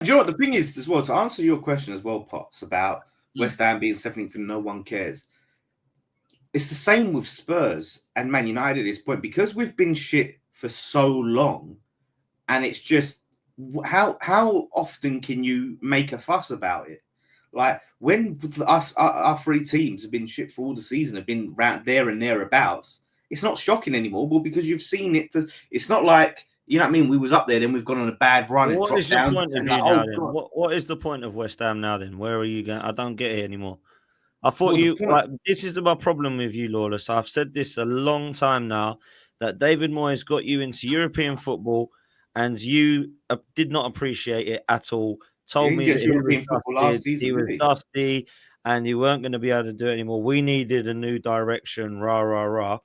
Do you know what the thing is as well? To answer your question as well, Potts, about West Ham being 17th and no one cares. It's the same with Spurs and Man United at this point, because we've been shit for so long, and it's just how often can you make a fuss about it? Like when our three teams have been shit for all the season, have been round there and thereabouts. It's not shocking anymore, but because you've seen it. It's not like, you know what I mean. We was up there, then we've gone on a bad run and What dropped is your down. point of And view like, now oh then? god, What is the point of West Ham now then? Where are you going? I don't get it anymore. I thought well the you point. like this is my problem with you, Lawless. I've said this a long time now that David Moyes got you into European football, and you did not appreciate it at all. He Told didn't me get that us he was European football last dusted, he season, was did he? dusty, and you weren't going to be able to do it anymore. We needed a new direction. Rah rah rah.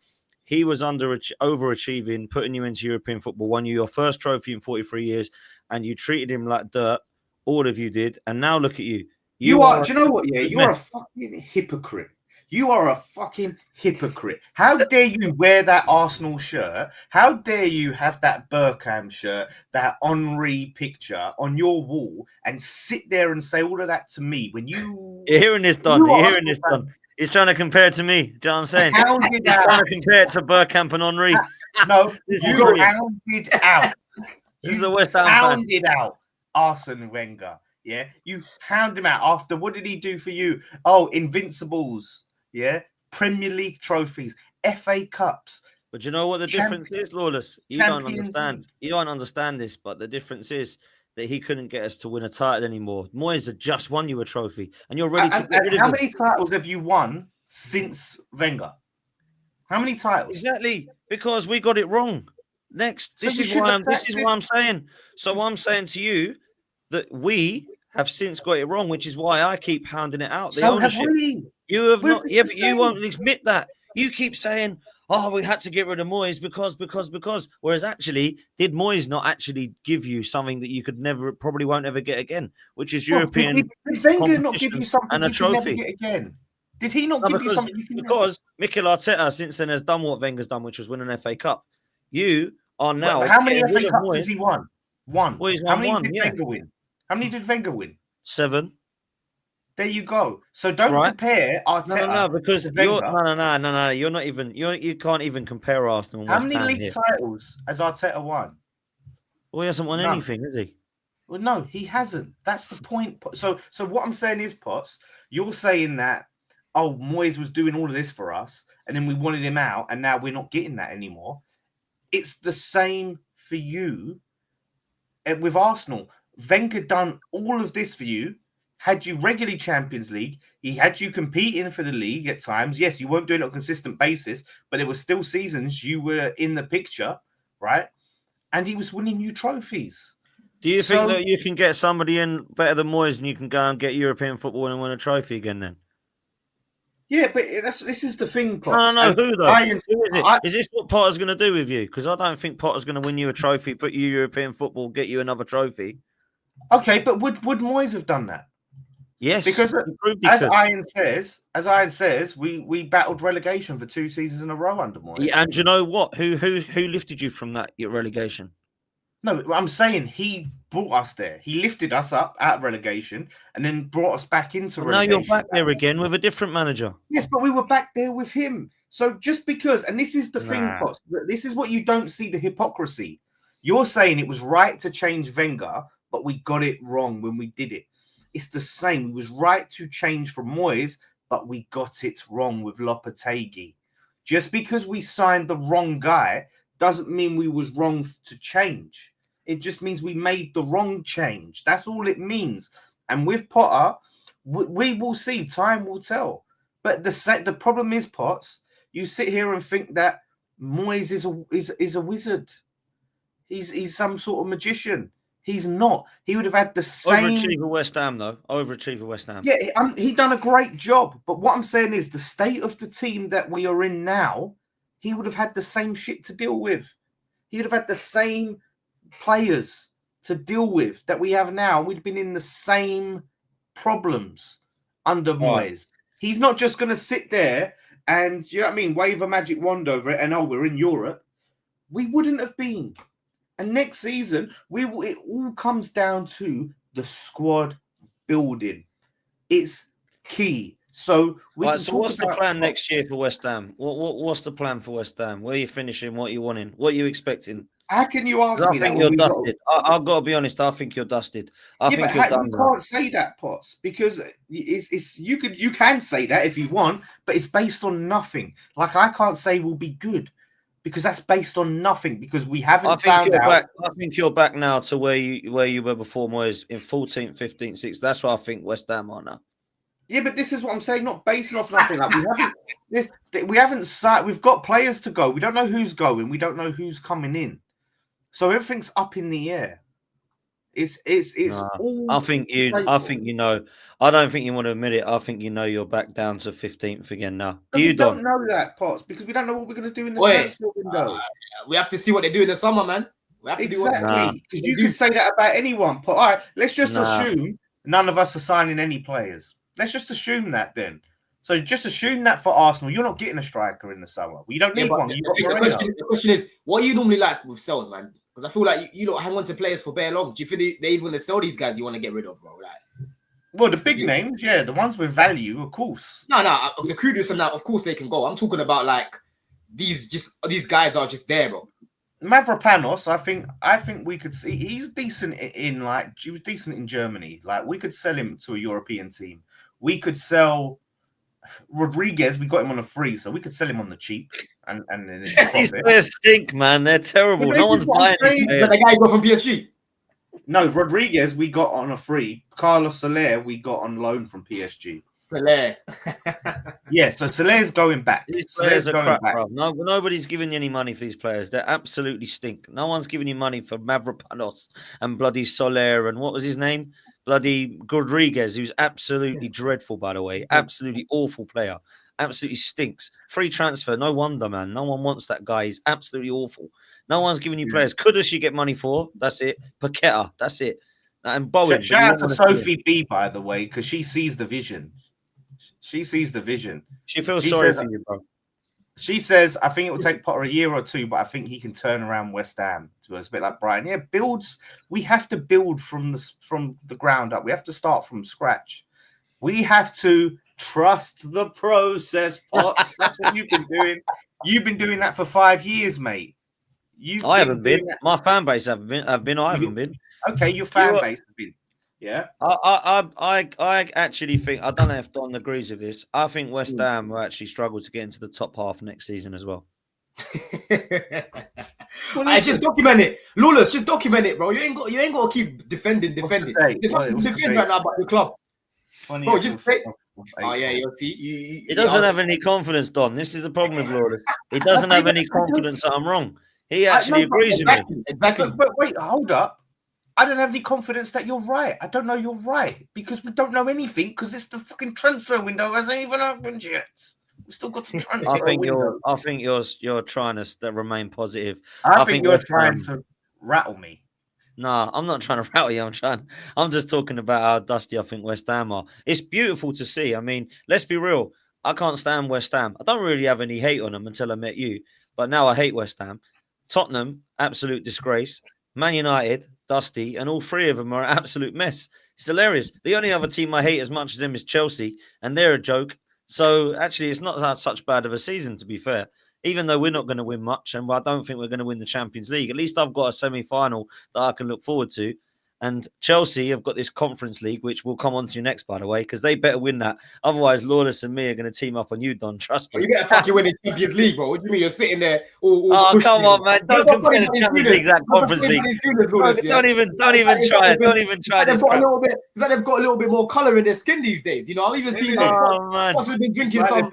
He was overachieving, putting you into European football, won you your first trophy in 43 years, and you treated him like dirt. All of you did, and now look at you. You You are. are a Do you know what? Yeah, you're mess. a fucking hypocrite. You are a fucking hypocrite. How dare you wear that Arsenal shirt? How dare you have that Burkham shirt, that Henri picture on your wall, and sit there and say all of that to me when you, You're hearing this, Don. you You're hearing Arsenal this, fan, Don. He's trying to compare it to me. Do you know what I'm saying? hounded He's trying out. to compare it to Burkamp and Henri. No, This is you brilliant. hounded out. This is a You West Ham fan. hounded out Arsene Wenger. Yeah, you hound him out after what did he do for you? Oh, Invincibles. Yeah, Premier League trophies, FA Cups, But you know what the difference is, Lawless? You don't Champions understand. League. You don't understand this, but the difference is that he couldn't get us to win a title anymore. Moyes had just won you a trophy, and you're ready to get rid of How him. many titles have you won since Wenger? How many titles? Exactly, because we got it wrong. Next, So this you is shouldn't why have I'm. This sacked is him. why I'm saying. So I'm saying to you that we have since got it wrong, which is why I keep hounding it out. The So have ownership. we. You have We're not. it's Yeah, the but you same. won't admit that. You keep saying, "Oh, we had to get rid of Moyes because." Whereas actually, did Moyes not actually give you something that you could never, probably won't ever get again, which is Well, European did Wenger not give you competition something and a you could never trophy? get again? Did he not No, give you something you can never? because Mikel Arteta since then has done what Wenger's done, which was win an FA Cup. You are But now how many getting rid FA of Cups has Moyes. he won? One. Well, he's How won many one, did yeah, Wenger win? How many did Wenger win? 7. There you go. So don't Right? compare No, Arteta because to you're Wenger. no. You're not even you can't even compare Arsenal and How West many Ham league here. titles has Arteta won? Well, he hasn't won None. anything, has he? Well, no, he hasn't. That's the point. So what I'm saying is, Potts, you're saying that, oh, Moyes was doing all of this for us, and then we wanted him out, and now we're not getting that anymore. It's the same for you with Arsenal. Wenger done all of this for you, had you regularly Champions League. He had you competing for the league at times. Yes, you weren't doing it on a consistent basis, but there were still seasons you were in the picture, right? And he was winning you trophies. Do you think So that you can get somebody in better than Moyes and you can go and get European football and win a trophy again then? yeah, but this is the thing, No, Potts. no, And who though? I, Who is it? I Is this what Potter's going to do with you? Because I don't think Potter's going to win you a trophy, put you European football, get you another trophy. okay, but would Moyes have done that? Yes, Because he proved he as could. Iron says, we battled relegation for 2 seasons in a row under Moyes. Yeah, and do you know what? Who lifted you from that relegation? No, I'm saying he brought us there. He lifted us up out of relegation and then brought us back into Well, now you're relegation. back there again with a different manager. Yes, but we were back there with him. So just because, and this is the thing, Nah. Potts, this is what you don't see, the hypocrisy. You're saying it was right to change Wenger, but we got it wrong when we did it. It's the same. It was right to change from Moyes, but we got it wrong with Lopetegui. Just because we signed the wrong guy doesn't mean we was wrong to change. It just means we made the wrong change. That's all it means. And with Potter, we will see. Time will tell. But the problem is, Potts, you sit here and think that Moyes is a wizard. He's some sort of magician. He's not. He would have had the same. Overachiever West Ham, though. Overachiever West Ham. Yeah, he done a great job. But what I'm saying is the state of the team that we are in now, he would have had the same shit to deal with. He would have had the same players to deal with that we have now. We'd been in the same problems under Moyes. He's not just going to sit there and, you know what I mean, wave a magic wand over it and, oh, we're in Europe. We wouldn't have been. And next season, it all comes down to the squad building. It's key. So we can talk what's about the plan next year for West Ham? What's the plan for West Ham? Where are you finishing? What are you wanting? What are you expecting? How can you ask me I that think when you're we got? dusted. I've got to be honest. I think you're dusted. I Yeah, think but you're done you now. can't say that, Potts, because it's you can say that if you want, but it's based on nothing. Like I can't say we'll be good because that's based on nothing because we haven't found out. Back. I think you're back now to where you were before Moyes in 14th, 15th, 16th. That's what I think West Ham are now. Yeah, but this is what I'm saying, not based off nothing. Like we haven't signed. We've got players to go. We don't know who's going. We don't know who's coming in. So everything's up in the air. It's all. I think you know. I don't think you want to admit it. I think you know you're back down to 15th again now. We don't know that, Potts, because we don't know what we're going to do in the transfer window. We have to see what they do in the summer, man. We have to exactly, because you can say that about anyone. But all right, let's just assume none of us are signing any players. Let's just assume that then. So just assume that for Arsenal, you're not getting a striker in the summer. We don't need one. The question is, what are you normally like with sales, man? Because I feel like you don't hang on to players for very long. Do you think they even want to sell these guys you want to get rid of, bro? Like, well, the big names, yeah, the ones with value, of course. No, the Kudus and that, of course they can go. I'm talking about like these guys are just there, bro. Mavropanos, I think we could see he's decent he was decent in Germany. Like we could sell him to a European team. We could sell Rodriguez. We got him on a free, so we could sell him on the cheap. And these players stink, man. They're terrible. No one's buying these players. But the guy got from PSG. No, Rodriguez we got on a free. Carlos Soler we got on loan from PSG. Soler. Yeah, so Soler's going back. These players are crap, bro. No, nobody's giving you any money for these players. They absolutely stink. No one's giving you money for Mavropanos and bloody Soler and what was his name? Bloody Rodriguez, who's absolutely dreadful, by the way. Absolutely awful player. Absolutely stinks. Free transfer. No wonder, man. No one wants that guy. He's absolutely awful. No one's giving you players. Kudus you get money for. That's it. Paqueta. That's it. And Bowen. Shout out to Sophie B, by the way, because she sees the vision. She sees the vision. She feels sorry for you, bro. She says, I think it will take Potter a year or two, but I think he can turn around West Ham. To be honest, a bit like Brian. Yeah, builds. We have to build from the ground up. We have to start from scratch. We have to trust the process, Potts. That's what you've been doing. You've been doing that for 5 years, mate. I haven't been. My fan base haven't been. I haven't been. Okay, your fan base has been. Yeah. I actually think, I don't know if Don agrees with this. I think West Ham will actually struggle to get into the top half next season as well. I just document it. Lawless, just document it, bro. You ain't got to keep defending. Defend right now about the club. Bro, just say. Oh yeah, you'll see. He doesn't have any confidence, Don. This is the problem with Lawless. He doesn't have any confidence that I'm wrong. He actually agrees with me. Exactly. But wait, hold up. I don't have any confidence that you're right. I don't know you're right because we don't know anything because it's the fucking transfer window hasn't even opened yet. We've still got some transfer. I think you're trying to remain positive. I think you're trying to rattle me. No, I'm not trying to rattle you. I'm just talking about how dusty I think West Ham are. It's beautiful to see. I mean, let's be real. I can't stand West Ham. I don't really have any hate on them until I met you, but now I hate West Ham. Tottenham, absolute disgrace. Man United, dusty, and all three of them are an absolute mess. It's hilarious. The only other team I hate as much as them is Chelsea, and they're a joke. So actually, it's not such bad of a season, to be fair. Even though we're not going to win much, and I don't think we're going to win the Champions League. At least I've got a semi-final that I can look forward to. And Chelsea have got this Conference League, which we'll come on to next, by the way, because they better win that. Otherwise, Lawless and me are going to team up on you, Don. Trust me. You better fucking win the Champions League, bro. What do you mean you're sitting there? Oh, come on, man. Don't compare the Champions League to that Conference League. Don't even try it. Don't even try this. It's like they've got a little bit more colour in their skin these days. You know, I've even seen Potts has been drinking some,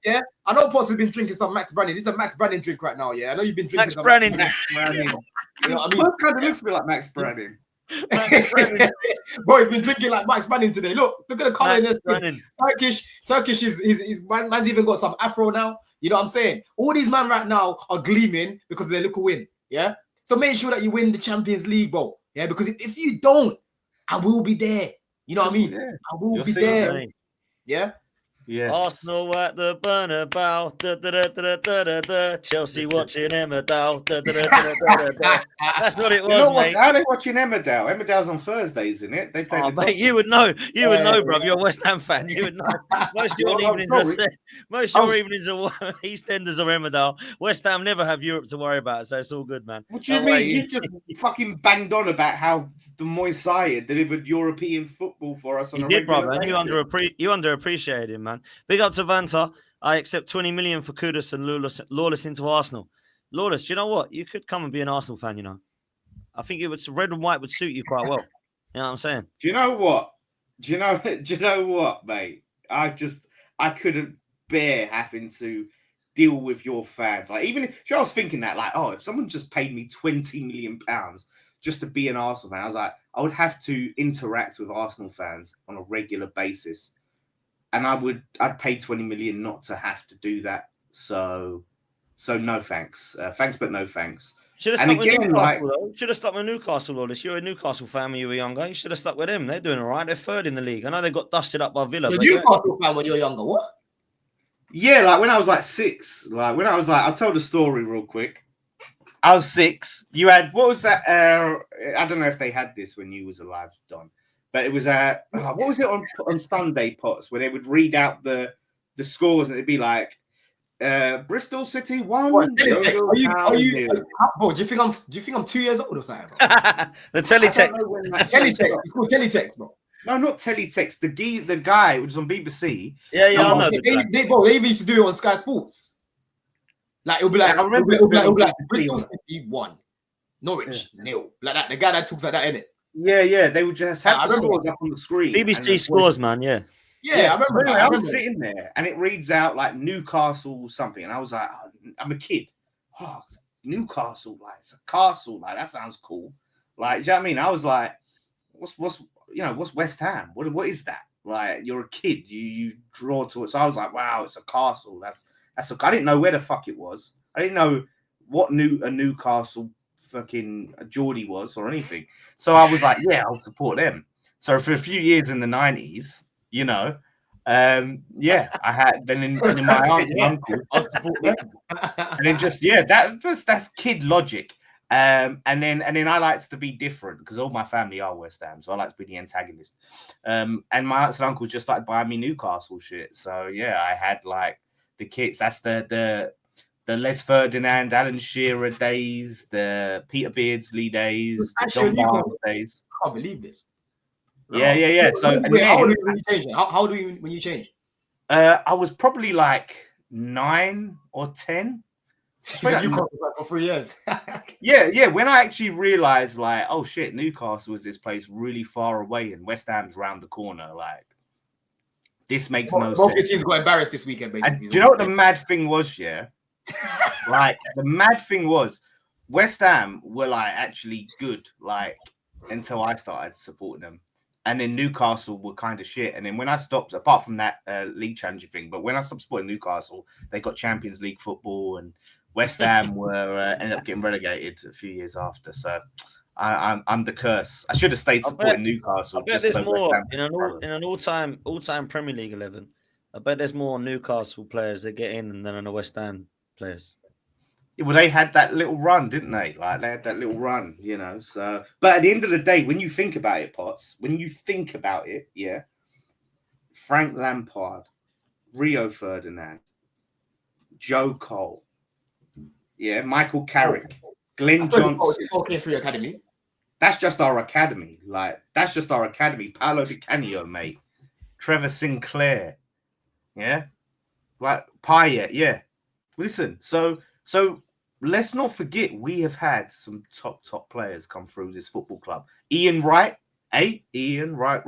yeah? I know Potts has been drinking some Max Branning. This is a Max Branning drink right now, yeah? I know you've been drinking some Branning. Max Branning. You know what I mean? First kind of looks a bit like Max Branning. Bro, he's been drinking like Max Branning today. Look at the color in this. Turkish is man's even got some afro now. You know what I'm saying? All these men right now are gleaming because of their little win. Yeah. So make sure that you win the Champions League, bro. Yeah, because if you don't, I will be there. You know what I mean? I will be there. Yeah. Yes. Arsenal at the Bernabeu. Da, da, da, da, da, da, da. Chelsea watching Emmerdale. Da, da, da, da, da, da. That's what it was, mate. How are they watching Emmerdale? Emmerdale's on Thursdays, isn't it? They play Mate, you would know. You would know, bro. You're a West Ham fan. You would know. Most of your evenings are EastEnders or Emmerdale. West Ham never have Europe to worry about, so it's all good, man. What do you mean? You just fucking banged on about how the Moyes delivered European football for us. He did, brother. You underappreciated him, man. Big up to Vanta. I accept 20 million for Kudus and Lawless into Arsenal. Lawless, do you know what? You could come and be an Arsenal fan, you know. I think red and white would suit you quite well. You know what I'm saying? Do you know what? Do you know what, mate? I couldn't bear having to deal with your fans. Like, even if I was thinking that, like, if someone just paid me £20 million just to be an Arsenal fan, I was like, I would have to interact with Arsenal fans on a regular basis. And I'd pay 20 million not to have to do that. So no thanks. Thanks, but no thanks. Should have stuck with Newcastle, Lawless. You're a Newcastle fan when you were younger. You should have stuck with them. They're doing all right. They're third in the league. I know they got dusted up by Villa. You're a Newcastle fan when you were younger. What? Yeah, like when I was like 6. I'll tell the story real quick. I was 6. You had, what was that? I don't know if they had this when you was alive, Don. But it was what was it on Sunday Pots where they would read out the scores and it'd be like Bristol City 1. Do you think I'm 2 years old or something? The teletext. Teletext. It's called teletext, bro. No, not teletext. The guy which was on BBC. Yeah, I know. They used to do it on Sky Sports. Like it'll be like, I remember it'll be like Bristol City 1, Norwich 0. Like that. The guy that talks like that, innit? Yeah. They would just have the scores up on the screen. BBC scores, man. Yeah. I remember. Anyway, I was sitting there and it reads out like Newcastle something, and I was like, I'm a kid. Oh, Newcastle, like it's a castle, like that sounds cool. Like, do you know what I mean? I was like, what's West Ham? What is that? Like, you're a kid, you draw to it. So I was like, wow, it's a castle. I didn't know where the fuck it was. I didn't know what a Newcastle fucking Geordie was or anything. So I was like, yeah, I'll support them. So for a few years in the 90s, you know, I had then in my aunt and uncle, I'll support them. And then that's kid logic. And then I liked to be different because all my family are West Ham, so I like to be the antagonist. And my aunts and uncles just started buying me Newcastle shit. So yeah, I had like the kits. That's the Les Ferdinand, Alan Shearer days, the Peter Beardsley days, the John Barnes days. I can't believe this. Yeah. So how old were you when you changed? I was probably like 9 or 10. So you got for 3 years. Yeah. When I actually realized, like, oh shit, Newcastle is this place really far away, and West Ham's round the corner. Like, this makes no sense. Both your teams got embarrassed this weekend, basically. And do you know what the mad thing was? Yeah, like the mad thing was, West Ham were like actually good, like until I started supporting them. And then Newcastle were kind of shit. And then when I stopped, apart from that league challenging thing, but when I stopped supporting Newcastle, they got Champions League football, and West Ham were ended up getting relegated a few years after. So I'm the curse. I should have stayed supporting Newcastle. I bet there's more in an all-time Premier League 11. I bet there's more Newcastle players that get in than in the West Ham players. Yeah, well, they had that little run, didn't they? Like, they had that little run, you know. So, but at the end of the day, when you think about it, Potts, yeah, Frank Lampard, Rio Ferdinand, Joe Cole, yeah, Michael Carrick, Glenn Johnson. Okay, for your academy. That's just our academy. Like, that's just our academy. Paolo Di Canio, mate. Trevor Sinclair, yeah, like Payet, yeah. Listen, so let's not forget we have had some top players come through this football club. Ian Wright, Ian Wright,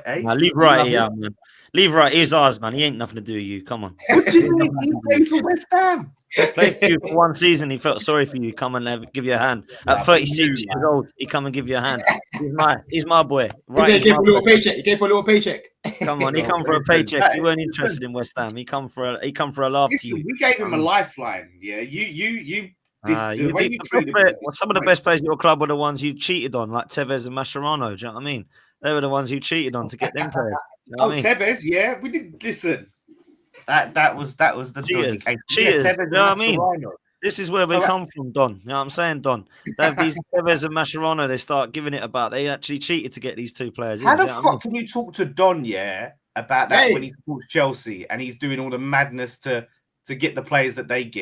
eh? Nah, leave Wright here, man. Leave Wright, he's ours, man. He ain't nothing to do with you. Come on. What do you mean? He played for West Ham. He played for you for one season. He felt sorry for you. Come and give you a hand. At 36 years old, he come and give you a hand. He's my boy. Right, he gave for a little paycheck. He gave for a little paycheck. Come on, he come for a paycheck. He weren't interested in West Ham. He come for a laugh to you. We gave him a lifeline. Yeah, some of the best players at your club were the ones you cheated on, like Tevez and Mascherano. Do you know what I mean? They were the ones you cheated on to get them players. You know Tevez, yeah, we did. Listen, That was the dodgy Cheaters. case. Cheaters. Tevez You and know what I mean? Mascherano. This is where we come from, Don. You know what I'm saying, Don? They have these Tevez and Mascherano, they start giving it about. They actually cheated to get these two players How in. the Do you know what I mean? fuck can you talk to Don, about that when he supports Chelsea and he's doing all the madness to get the players that they get?